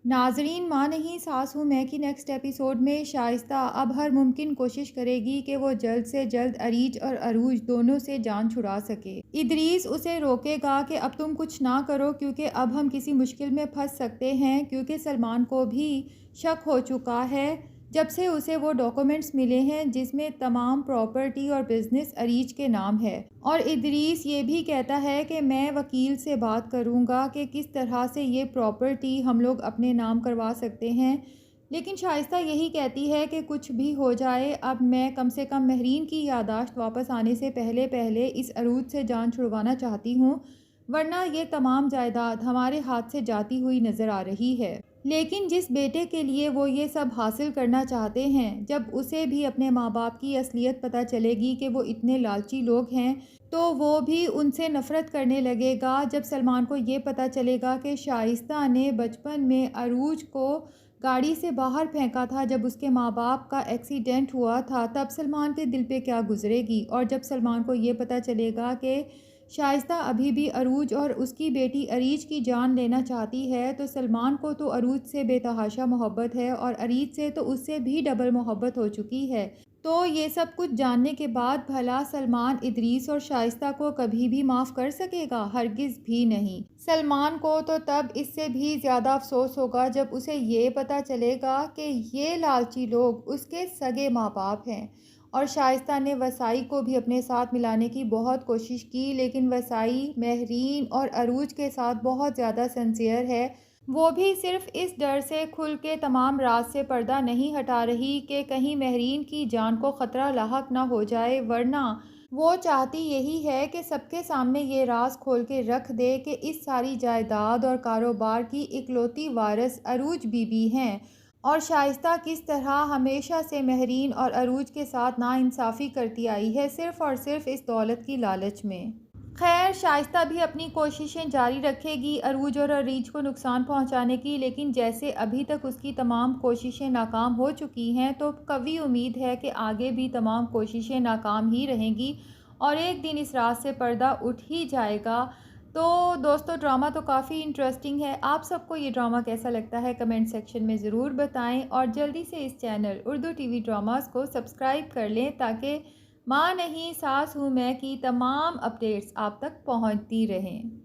नाजरीन, माँ नहीं सास हूँ मैं की नेक्स्ट एपिसोड में शाइस्ता अब हर मुमकिन कोशिश करेगी कि वो जल्द से जल्द अरीज और अरूज दोनों से जान छुड़ा सके। इदरीस उसे रोकेगा कि अब तुम कुछ ना करो क्योंकि अब हम किसी मुश्किल में फंस सकते हैं, क्योंकि सलमान को भी शक हो चुका है जब से उसे वो डॉक्यूमेंट्स मिले हैं जिसमें तमाम प्रॉपर्टी और बिजनेस अरीज के नाम है। और इदरीस ये भी कहता है कि मैं वकील से बात करूंगा कि किस तरह से ये प्रॉपर्टी हम लोग अपने नाम करवा सकते हैं। लेकिन शाइस्ता यही कहती है कि कुछ भी हो जाए, अब मैं कम से कम महरीन की यादाश्त वापस आने से पहले पहले इस अरूज से जान छुड़वाना चाहती हूँ, वरना ये तमाम जायदाद हमारे हाथ से जाती हुई नज़र आ रही है। लेकिन जिस बेटे के लिए वो ये सब हासिल करना चाहते हैं, जब उसे भी अपने माँ बाप की असलियत पता चलेगी कि वो इतने लालची लोग हैं, तो वो भी उनसे नफ़रत करने लगेगा। जब सलमान को ये पता चलेगा कि शाइस्ता ने बचपन में अरूज को गाड़ी से बाहर फेंका था जब उसके माँ बाप का एक्सीडेंट हुआ था, तब सलमान के दिल पे क्या गुजरेगी। और जब सलमान को ये पता चलेगा कि शाइस्ता अभी भी अरूज और उसकी बेटी अरीज की जान लेना चाहती है, तो सलमान को तो अरूज से बेतहाशा मोहब्बत है और अरीज से तो उससे भी डबल मोहब्बत हो चुकी है। तो ये सब कुछ जानने के बाद भला सलमान इदरीस और शाइस्ता को कभी भी माफ़ कर सकेगा? हरगिज़ भी नहीं। सलमान को तो तब इससे भी ज़्यादा अफसोस होगा जब उसे ये पता चलेगा कि ये लालची लोग उसके सगे माँ बाप हैं। और शाइस्ता ने वसाई को भी अपने साथ मिलाने की बहुत कोशिश की, लेकिन वसाई महरीन और अरूज के साथ बहुत ज़्यादा सिंसियर है। वो भी सिर्फ इस डर से खुल के तमाम राज से पर्दा नहीं हटा रही कि कहीं महरीन की जान को ख़तरा लाहक ना हो जाए, वरना वो चाहती यही है कि सबके सामने ये राज खोल के रख दे कि इस सारी जायदाद और कारोबार की इकलौती वारिस अरूज बीबी हैं। और शाइस्ता किस तरह हमेशा से महरीन और अरूज के साथ नाइंसाफ़ी करती आई है, सिर्फ़ और सिर्फ इस दौलत की लालच में। खैर, शाइस्ता भी अपनी कोशिशें जारी रखेगी अरूज और अरीज को नुकसान पहुंचाने की, लेकिन जैसे अभी तक उसकी तमाम कोशिशें नाकाम हो चुकी हैं, तो कवी उम्मीद है कि आगे भी तमाम कोशिशें नाकाम ही रहेंगी और एक दिन इस राज से पर्दा उठ ही जाएगा। तो दोस्तों, ड्रामा तो काफ़ी इंटरेस्टिंग है। आप सबको ये ड्रामा कैसा लगता है कमेंट सेक्शन में ज़रूर बताएं और जल्दी से इस चैनल उर्दू टीवी ड्रामास को सब्सक्राइब कर लें ताकि माँ नहीं सास हूँ मैं की तमाम अपडेट्स आप तक पहुँचती रहें।